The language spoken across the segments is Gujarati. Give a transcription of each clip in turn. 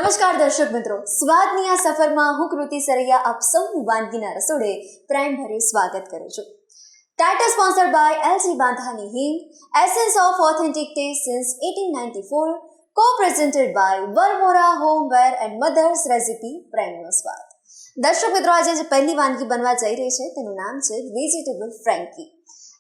નમસ્કાર દર્શક મિત્રો, સ્વાદની આ સફરમાં હું કૃતિ સરૈયા આપ સૌનું વાનગીના રસોડે પ્રેમભર્યું સ્વાગત કરું છું. Title sponsored by LG Bandhani Hing, essence of authentic taste since 1894, co-presented by Varmora homeware and mother's recipe પ્રેમનો સ્વાદ. દર્શક મિત્રો, આજે જે પહેલી વાનગી બનવા જઈ રહી છે તેનું નામ છે વેજીટેબલ ફ્રેન્કી.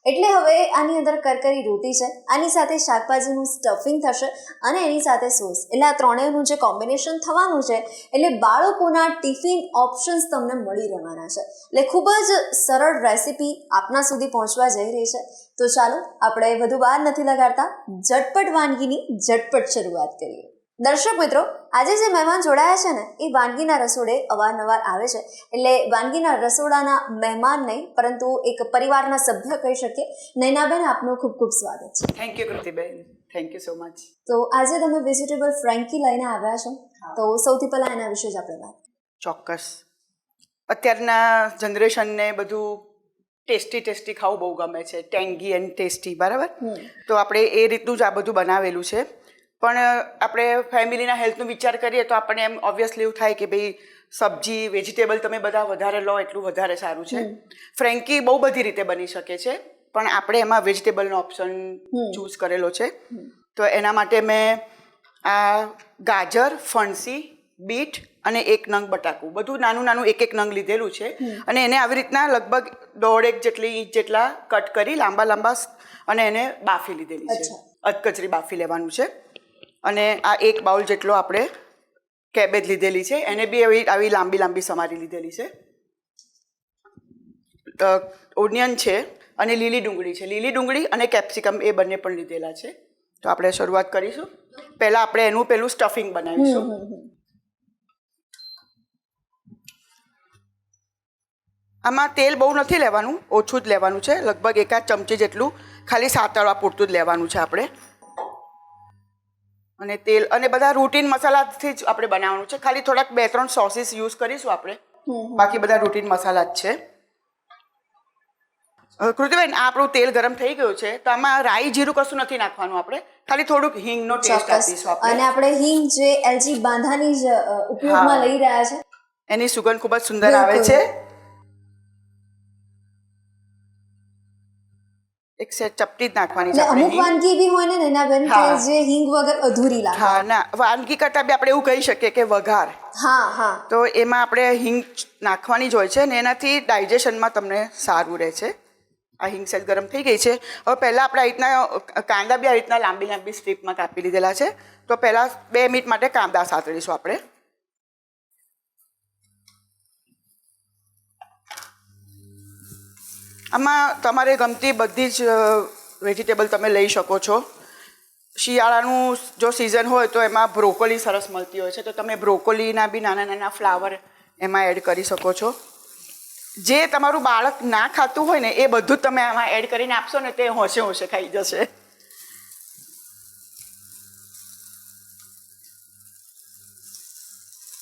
એટલે હવે આની અંદર કરકરી રોટી છે, આની સાથે શાકભાજીનું સ્ટફિંગ થશે અને એની સાથે સોસ, એટલે આ ત્રણેયનું જે કોમ્બિનેશન થવાનું છે એટલે બાળકોના ટિફિન ઓપ્શન્સ તમને મળી રહેવાના છે. એટલે ખૂબ જ સરળ રેસીપી આપના સુધી પહોંચવા જઈ રહી છે. તો ચાલો આપણે વધુ વાર નથી લગાડતા, ઝટપટ વાનગીની ઝટપટ શરૂઆત કરીએ. દર્શક મિત્રો, આજે જે મહેમાન જોડાયા છે ને એ વાનગીના રસોડે અવારનવાર આવે છે, એટલે વાનગીના રસોડાના મહેમાન નહીં પરંતુ એક પરિવારના સભ્ય કહી શકીએ. નૈનાબેન, આપનું ખૂબ ખૂબ સ્વાગત છે. થેન્ક યુ કૃતિબેન, થેન્ક યુ સો મચ. તો આજે તમે વેજીટેબલ ફ્રેન્કી લઈને આવ્યા છો, તો સૌથી પહેલાં એના વિશે જ આપણે વાત. ચોક્કસ. અત્યારના જનરેશનને બધું ટેસ્ટી ખાવું બહુ ગમે છે, ટેંગી એન્ડ ટેસ્ટી, બરાબર? તો આપણે એ રીતનું જ આ બધું બનાવેલું છે. પણ આપણે ફેમિલીના હેલ્થનો વિચાર કરીએ તો આપણને એમ ઓબ્વિયસલી એવું થાય કે ભાઈ સબ્જી વેજીટેબલ તમે બધા વધારે લો એટલું વધારે સારું છે. ફ્રેન્કી બહુ બધી રીતે બની શકે છે, પણ આપણે એમાં વેજીટેબલનો ઓપ્શન ચૂઝ કરેલો છે. તો એના માટે મેં આ ગાજર, ફણસી, બીટ અને 1 નંગ બટાકું, બધું નાનું નાનું એક નંગ લીધેલું છે. અને એને આવી રીતના લગભગ 1.5 ઇંચ જેટલા કટ કરી લાંબા અને એને બાફી લીધેલી છે. અધકચરી બાફી લેવાનું છે. અને આ 1 બાઉલ જેટલો આપણે કેબેજ લીધેલી છે, એને બી આવી લાંબી સમારી લીધેલી છે. ઓનિયન છે અને લીલી ડુંગળી છે. લીલી ડુંગળી અને કેપ્સિકમ એ બંને પણ લીધેલા છે. તો આપણે શરૂઆત કરીશું. પહેલાં આપણે એનું પેલું સ્ટફિંગ બનાવીશું. આમાં તેલ બહુ નથી લેવાનું, ઓછું જ લેવાનું છે. લગભગ 1 ચમચી જેટલું ખાલી સાતળવા પૂરતું જ લેવાનું છે આપણે. અને તેલ અને બધા રૂટીન મસાલાથી જ આપણે બનાવવાનું છે. ખાલી થોડાક 2-3 સોસીસ યુઝ કરીશું આપણે, બાકી બધા રૂટીન મસાલા જ છે. કૃતિબેન, આ આપણું તેલ ગરમ થઈ ગયું છે, તો આમાં રાઈ જીરું કશું નથી નાખવાનું. આપણે ખાલી થોડુંક હિંગનો ટેસ્ટ આપીશું આપણે. અને આપણે હિંગ જે એલજી બાંધાની જ ઉપયોગમાં લઈ રહ્યા છે, એની સુગંધ ખૂબ જ સુંદર આવે છે. એક સેટ ચપટી જ નાખવાની છે. અમુક વાનગી એવી હોય ને નૈનાબેન કે જે હિંગ વગર અધૂરી લાગે. હા, ના, વાનગી કરતાં બી આપણે એવું કહી શકીએ કે વઘાર. હા. તો એમાં આપણે હિંગ નાખવાની જ હોય છે ને એનાથી ડાયજેશનમાં તમને સારું રહે છે. આ હિંગ સેલ ગરમ થઈ ગઈ છે. હવે પહેલાં આપણે આ રીતના કાંદા બી આ રીતના લાંબી સ્ટ્રીપમાં કાપી લીધેલા છે. તો પહેલાં 2 મિનિટ માટે કાંદા સાતળીશું આપણે. આમાં તમારે ગમતી બધી જ વેજીટેબલ તમે લઈ શકો છો. શિયાળાનું જો સિઝન હોય તો એમાં બ્રોકોલી સરસ મળતી હોય છે, તો તમે બ્રોકોલીના બી નાના ફ્લાવર એમાં એડ કરી શકો છો. જે તમારું બાળક ના ખાતું હોય ને એ બધું જ તમે આમાં એડ કરીને આપશો ને તે હોશે ખાઈ જશે.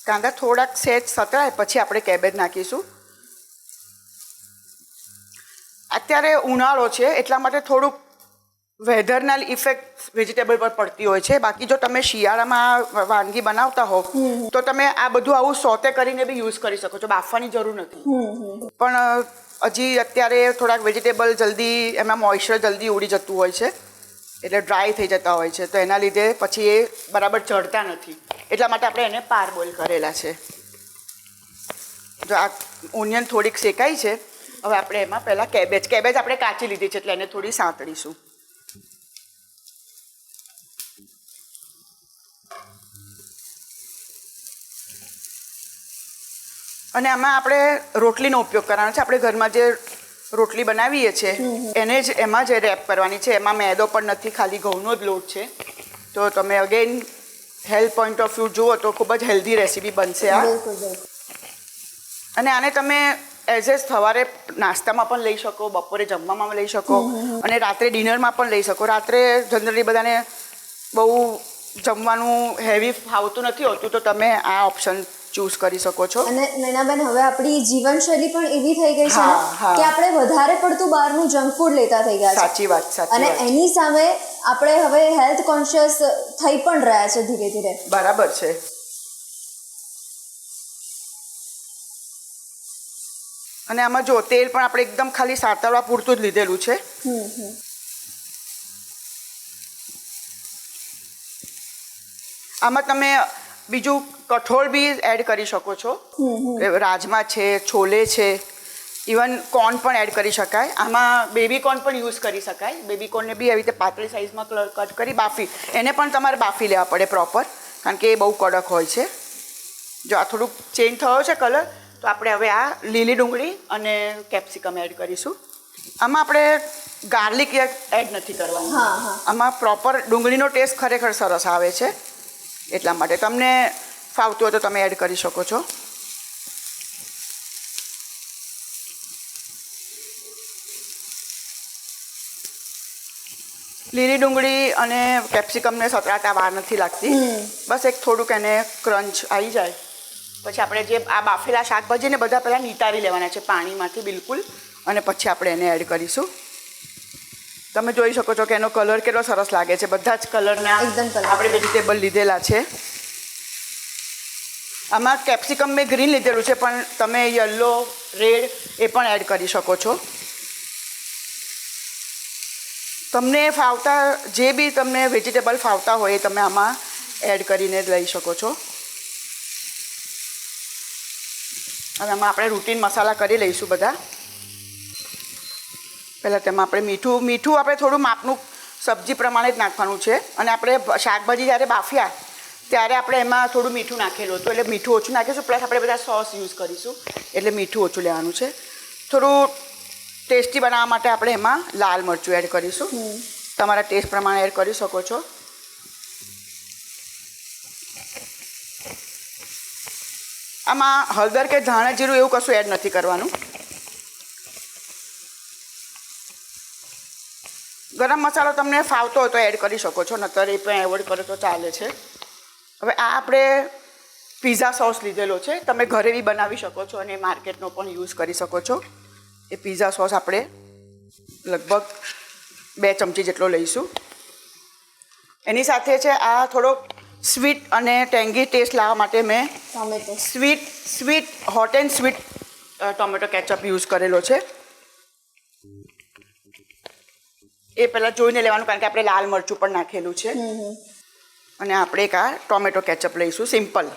કાંદા થોડાક સેજ સતળાય પછી આપણે કેબેજ નાખીશું. અત્યારે ઉનાળો છે એટલા માટે થોડુંક વેધરના ઇફેક્ટ વેજીટેબલ પર પડતી હોય છે. બાકી જો તમે શિયાળામાં વાનગી બનાવતા હો તો તમે આ બધું આવું સોતે કરીને બી યુઝ કરી શકો છો, બાફવાની જરૂર નથી. પણ હજી અત્યારે થોડાક વેજીટેબલ જલ્દી એમાં મોઇશ્ચર જલ્દી ઉડી જતું હોય છે, એટલે ડ્રાય થઈ જતા હોય છે. તો એના લીધે પછી એ બરાબર ચડતા નથી. એટલા માટે આપણે એને પાર બોઇલ કરેલા છે. જો આ ઓનિયન થોડીક શેકાઈ છે, હવે આપણે એમાં પહેલાં કેબેજ આપણે કાચી લીધી છે એટલે એને થોડી સાંતળીશું. અને આમાં આપણે રોટલીનો ઉપયોગ કરવાનો છે. આપણે ઘરમાં જે રોટલી બનાવીએ છીએ એને જ એમાં જ રેપ કરવાની છે. એમાં મેદો પણ નથી, ખાલી ઘઉંનો જ લોટ છે. તો તમે again health point of view જુઓ તો ખૂબ જ હેલ્ધી રેસીપી બનશે આ. અને આને તમે એઝ સવારે નાસ્તામાં પણ લઈ શકો, બપોરે જમવામાં લઈ શકો અને રાત્રે ડિનરમાં પણ લઈ શકો. રાત્રે જનરલી બધાને બહુ જમવાનું હેવી ફાવતું નથી હોતું, તો તમે આ ઓપ્શન ચૂઝ કરી શકો છો. અને નૈનાબેન, હવે આપણી જીવનશૈલી પણ એવી થઈ ગઈ છે કે આપણે વધારે પડતું બહારનું જંક ફૂડ લેતા થઈ ગયા છે. સાચી વાત. અને એની સામે આપણે હવે હેલ્થ કોન્શિયસ થઈ પણ રહ્યા છે ધીરે ધીરે. બરાબર છે. અને આમાં જો તેલ પણ આપણે એકદમ ખાલી સાતળવા પૂરતું જ લીધેલું છે. આમાં તમે બીજું કઠોળ બી એડ કરી શકો છો. રાજમા છે, છોલે છે, ઇવન કોર્ન પણ એડ કરી શકાય. આમાં બેબી કોર્ન પણ યુઝ કરી શકાય. બેબી કોર્નને બી આવી રીતે પાતળી સાઇઝમાં કટ કરી બાફી, એને પણ તમારે બાફી લેવા પડે પ્રોપર, કારણ કે એ બહુ કડક હોય છે. જો આ થોડુંક ચેન્જ થયો છે કલર, તો આપણે હવે આ લીલી ડુંગળી અને કેપ્સિકમ એડ કરીશું. આમાં આપણે ગાર્લિક એડ નથી કરવાનું. આમાં પ્રોપર ડુંગળીનો ટેસ્ટ ખરેખર સરસ આવે છે, એટલા માટે તમને ફાવતું હોય તો તમે એડ કરી શકો છો. લીલી ડુંગળી અને કેપ્સિકમને સતરાતા વાર નથી લાગતી. બસ એક થોડુંક એને ક્રંચ આવી જાય પછી આપણે જે આ બાફેલા શાકભાજીને બધા પહેલાં નિતારી લેવાના છે પાણીમાંથી બિલકુલ, અને પછી આપણે એને એડ કરીશું. તમે જોઈ શકો છો કે એનો કલર કેટલો સરસ લાગે છે. બધા જ કલરના આપણે વેજીટેબલ લીધેલા છે. આમાં કેપ્સિકમ મેં ગ્રીન લીધેલું છે, પણ તમે યલો, રેડ એ પણ એડ કરી શકો છો. તમને ફાવતા જે બી તમને વેજીટેબલ ફાવતા હોય એ તમે આમાં એડ કરીને લઈ શકો છો. અને આમાં આપણે રૂટીન મસાલા કરી લઈશું બધા. પહેલાં તેમાં આપણે મીઠું આપણે થોડું માપનું સબ્જી પ્રમાણે જ નાખવાનું છે. અને આપણે શાકભાજી જ્યારે બાફ્યા ત્યારે આપણે એમાં થોડું મીઠું નાખેલું હતું, એટલે મીઠું ઓછું નાખીશું. પ્લસ આપણે બધા સોસ યુઝ કરીશું, એટલે મીઠું ઓછું લેવાનું છે. થોડું ટેસ્ટી બનાવવા માટે આપણે એમાં લાલ મરચું એડ કરીશું. તમારા ટેસ્ટ પ્રમાણે એડ કરી શકો છો. આમાં હળદર કે ધાણા જીરું એવું કશું એડ નથી કરવાનું. ગરમ મસાલો તમને ફાવતો હોય તો એડ કરી શકો છો, નતર એ પણ એવોઇડ કરો તો ચાલે છે. હવે આ આપણે પિઝા સોસ લીધેલો છે. તમે ઘરે બી બનાવી શકો છો અને માર્કેટનો પણ યુઝ કરી શકો છો. એ પિઝા સોસ આપણે લગભગ 2 ચમચી જેટલો લઈશું. એની સાથે છે આ થોડોક સ્વીટ અને ટેંગી ટેસ્ટ લાવવા માટે મેં sweet hot and sweet tomato ketchup use કરેલો છે. એ પહેલાં જોઈને લેવાનું, કારણ કે આપણે લાલ મરચું પણ નાખેલું છે. અને આપણે એક આ ટોમેટો કેચઅપ લઈશું સિમ્પલ.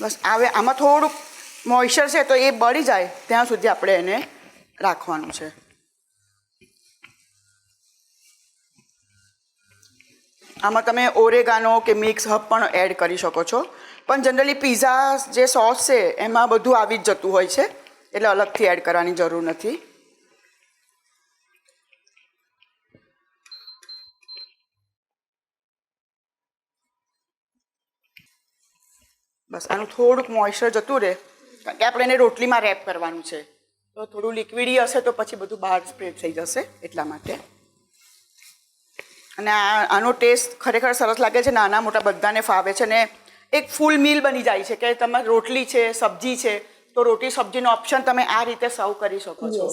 બસ હવે આમાં થોડુંક મોઇશ્ચર છે તો એ બળી જાય ત્યાં સુધી આપણે એને રાખવાનું છે. આમાં તમે ઓરેગાનો કે મિક્સ હર્બ પણ એડ કરી શકો છો, પણ જનરલી પિઝા જે સોસ છે એમાં બધું આવી જ જતું હોય છે, એટલે અલગથી એડ કરવાની જરૂર નથી. બસ આનું થોડુંક મોઇશ્ચર જતું રહે, કારણ કે આપણે એને રોટલીમાં રેપ કરવાનું છે, તો થોડું લિક્વિડી હશે તો પછી બધું બહાર સ્પ્રેડ થઈ જશે, એટલા માટે. અને આનો ટેસ્ટ ખરેખર સરસ લાગે છે. નાના મોટા બધાને ફાવે છે. અને એક ફૂલ મીલ બની જાય છે કે તમારે રોટલી છે, સબ્જી છે, તો રોટી સબ્જીનો ઓપ્શન તમે આ રીતે સર્વ કરી શકો છો.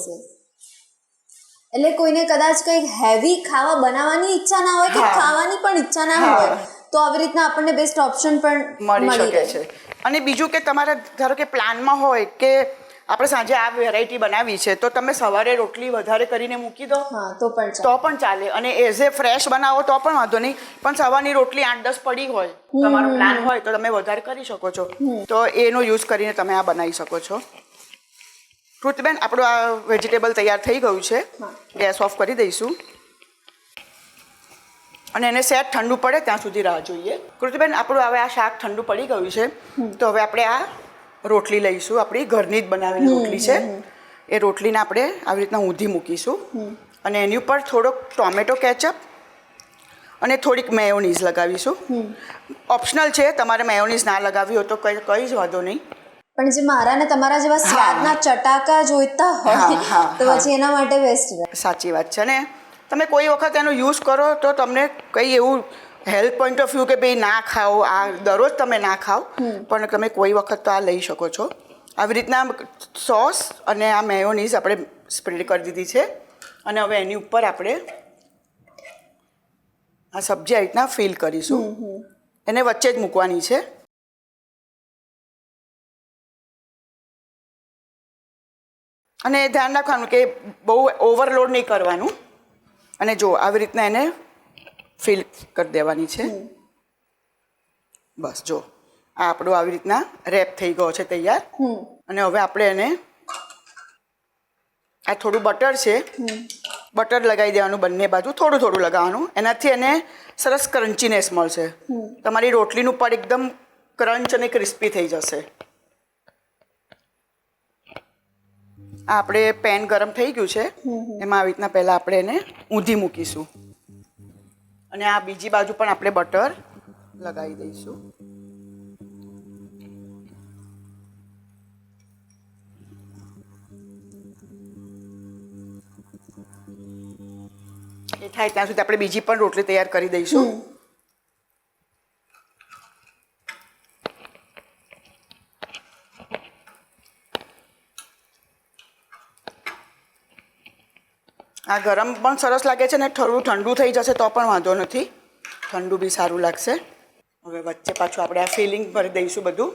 એટલે કોઈને કદાચ કંઈક હેવી ખાવા બનાવવાની ઈચ્છા ના હોય કે ખાવાની પણ ઈચ્છા ના હોય, તો આવી રીતના આપણને બેસ્ટ ઓપ્શન પણ મળી શકે છે. અને બીજું કે તમારા ધારો કે પ્લાનમાં હોય કે આપણે સાંજે આ વેરાયટી બનાવી છે, તો તમે સવારે રોટલી વધારે કરીને મૂકી દો તો પણ ચાલે. અને એઝ એ ફ્રેશ બનાવો તો પણ વાંધો નહીં, પણ સવારની રોટલી 8-10 પડી હોય, તમારો પ્લાન હોય તો તમે વધારે કરી શકો છો. તો એનો યુઝ કરીને તમે આ બનાવી શકો છો. કૃતિબેન, આપણું આ વેજીટેબલ તૈયાર થઈ ગયું છે. ગેસ ઓફ કરી દઈશું અને એને સેટ ઠંડુ પડે ત્યાં સુધી રાહ જોઈએ. કૃતિબેન, આપણું હવે આ શાક ઠંડુ પડી ગયું છે, તો હવે આપણે આ રોટલી લઈશું. આપણી ઘરની જ બનાવેલી રોટલી છે. એ રોટલીને આપણે આવી રીતના ઊંધી મૂકીશું અને એની ઉપર થોડોક ટોમેટો કેચઅપ અને થોડીક મેયોનીઝ લગાવીશું. ઓપ્શનલ છે, તમારે મેયોનીઝ ના લગાવી હોય તો કંઈ જ વાંધો નહીં. પણ જે મારા ને તમારા જેવા સ્વાદના ચટાકા જોઈતા હોય તો પછી એના માટે બેસ્ટ રહે. સાચી વાત છે. અને તમે કોઈ વખત એનો યુઝ કરો તો તમને કંઈ એવું હેલ્થ પોઈન્ટ ઓફ વ્યૂ કે ભાઈ ના ખાઓ, આ દરરોજ તમે ના ખાઓ, પણ તમે કોઈ વખત તો આ લઈ શકો છો. આવી રીતના સોસ અને આ મેયોનીઝ આપણે સ્પ્રેડ કરી દીધી છે. અને હવે એની ઉપર આપણે આ સબ્જી આ રીતના ફિલ કરીશું. એને વચ્ચે જ મૂકવાની છે. અને ધ્યાન રાખવાનું કે બહુ ઓવરલોડ નહીં કરવાનું. અને જો આવી રીતના એને ફિલ કરી દેવાની છે. બસ જો આ આપણો આવી રીતના રેપ થઈ ગયો છે તૈયાર. અને હવે આપણે એને આ થોડું બટર છે, બટર લગાવી દેવાનું બંને બાજુ, થોડું થોડું લગાવવાનું. એનાથી એને સરસ ક્રન્ચીનેસ મળશે. તમારી રોટલીનું પડ એકદમ ક્રંચ અને ક્રિસ્પી થઈ જશે. આ આપણે પેન ગરમ થઈ ગયું છે, એમાં આવી રીતના પહેલાં આપણે એને ઊંધી મૂકીશું. અને આ બીજી બાજુ પણ આપણે બટર લગાવી દઈશું. એ થાય ત્યાં સુધી આપણે બીજી પણ રોટલી તૈયાર કરી દઈશું. આ ગરમ પણ સરસ લાગે છે ને થોડું ઠંડુ થઈ જશે તો પણ વાંધો નથી, ઠંડુ બી સારું લાગશે. હવે વચ્ચે પાછું આપણે આ ફિલિંગ ભરી દઈશું બધું.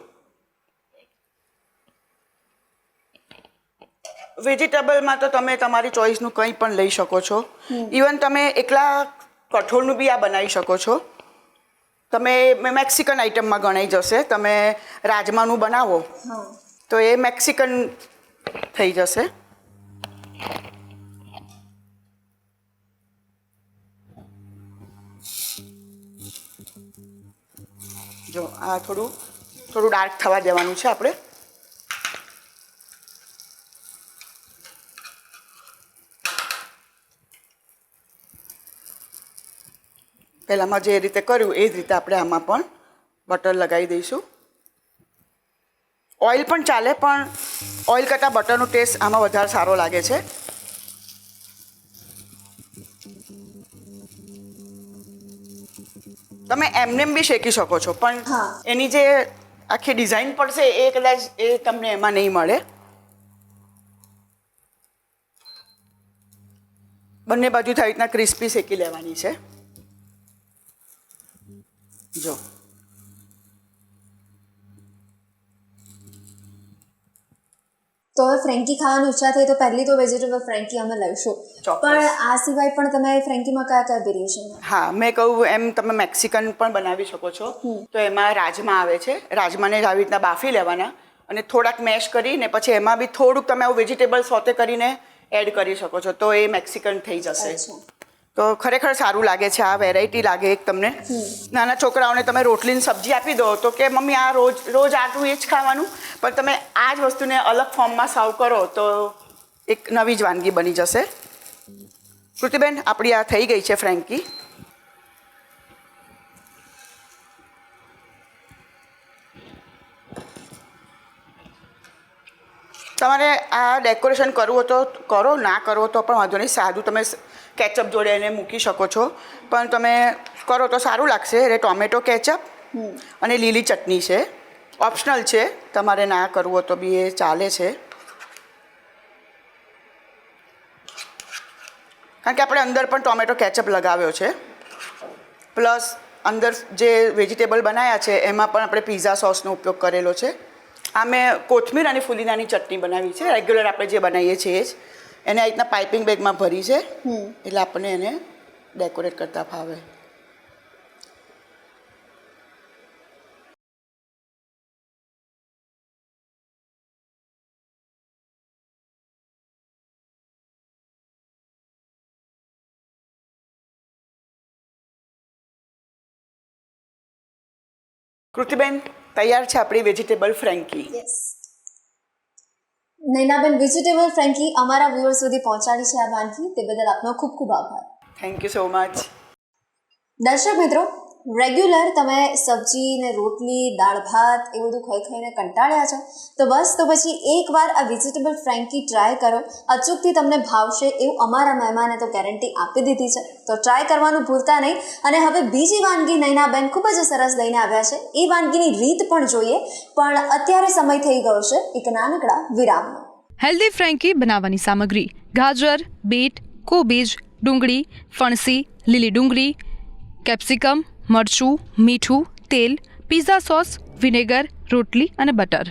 વેજીટેબલમાં તો તમે તમારી ચોઈસનું કંઈ પણ લઈ શકો છો. ઇવન તમે એકલા કઠોળનું બી આ બનાવી શકો છો. તમે મેક્સિકન આઈટમમાં ગણાઈ જશે. તમે રાજમાનું બનાવો તો એ મેક્સિકન થઈ જશે. જો આ થોડું ડાર્ક થવા દેવાનું છે આપણે. પહેલાંમાં જે રીતે કર્યું એ જ રીતે આપણે આમાં પણ બટર લગાવી દઈશું. ઓઇલ પણ ચાલે, પણ ઓઇલ કરતાં બટરનો ટેસ્ટ આમાં વધારે સારો લાગે છે. તમે એમનેમ બી શેકી શકો છો, પણ એની જે આખી ડિઝાઇન પડશે એ કદાચ એ તમને એમાં નહીં મળે. બંને બાજુથી આવી રીતના ક્રિસ્પી શેકી લેવાની છે. જો તો હવે ફ્રેન્કી ખાવાની ઈચ્છા થઈ તો પહેલી તો વેજીટેબલ ફ્રેન્કી અમે લઈશું. પણ આ સિવાય પણ તમે ફ્રેન્કીમાં કયા કયા વેરિએશન? હા, મેં કહું એમ તમે મેક્સિકન પણ બનાવી શકો છો. તો એમાં રાજમા આવે છે. રાજમાને આવી રીતના બાફી લેવાના અને થોડાક મેશ કરીને પછી એમાં બી થોડુંક તમે આવું વેજીટેબલ સોતે કરીને એડ કરી શકો છો, તો એ મેક્સિકન થઈ જશે. તો ખરેખર સારું લાગે છે. આ વેરાયટી લાગે એક તમને. નાના છોકરાઓને તમે રોટલીની સબ્જી આપી દો તો કે મમ્મી આ રોજ આટલું એ જ ખાવાનું, પણ તમે આ જ વસ્તુને અલગ ફોર્મમાં સર્વ કરો તો એક નવી જ વાનગી બની જશે. કૃતિબેન, આપણી આ થઈ ગઈ છે ફ્રેન્કી. તમારે આ ડેકોરેશન કરવું હોય તો કરો, ના કરવો તો પણ વાંધો નહીં. સાદું તમે કેચઅપ જોડે એને મૂકી શકો છો, પણ તમે કરો તો સારું લાગશે. એટલે ટોમેટો કેચઅપ અને લીલી ચટણી છે, ઓપ્શનલ છે. તમારે ના કરવું હોય તો બી એ ચાલે છે. કારણ કે આપણે અંદર પણ ટોમેટો કેચઅપ લગાવ્યો છે, પ્લસ અંદર જે વેજીટેબલ બનાવ્યા છે એમાં પણ આપણે પિઝા સોસનો ઉપયોગ કરેલો છે. આ મેં કોથમીર અને ફુદીનાની ચટણી બનાવી છે, રેગ્યુલર આપણે જે બનાવીએ છીએ એ જ. એને આ રીતના પાઇપિંગ બેગમાં ભરી છે, એટલે આપણને એને ડેકોરેટ કરતા ફાવે. કૃતિબેન, તૈયાર છે આપણી વેજીટેબલ ફ્રેન્કી. નૈનાબેન, વેજીટેબલ ફ્રેન્કી અમારા વ્યુઅર સુધી પહોંચાડી છે આ વાનગી, તે બદલ આપનો ખૂબ ખૂબ આભાર. Thank you so much. દર્શક મિત્રો, રેગ્યુલર તમે સબ્જી ને રોટલી, દાળ ભાત એ બધું ખાઈ ખાઈને કંટાળ્યા છો તો બસ તો પછી એકવાર આ વેજીટેબલ ફ્રેન્કી ટ્રાય કરો. અચૂકથી તમને ભાવશે એવું અમારા મહેમાને તો ગેરંટી આપી દીધી છે. તો ટ્રાય કરવાનું ભૂલતા નહીં. અને હવે બીજી વાનગી નૈનાબેન ખૂબ જ સરસ લઈને આવ્યા છે. એ વાનગીની રીત પણ જોઈએ, પણ અત્યારે સમય થઈ ગયો છે એક નાનકડા વિરામનો. હેલ્ધી ફ્રેન્કી બનાવવાની સામગ્રી: ગાજર, બીટ, કોબીજ, ડુંગળી, ફણસી, લીલી ડુંગળી, કેપ્સિકમ, મરચું, મીઠું, તેલ, પિઝા સોસ, વિનેગર, રોટલી અને બટર.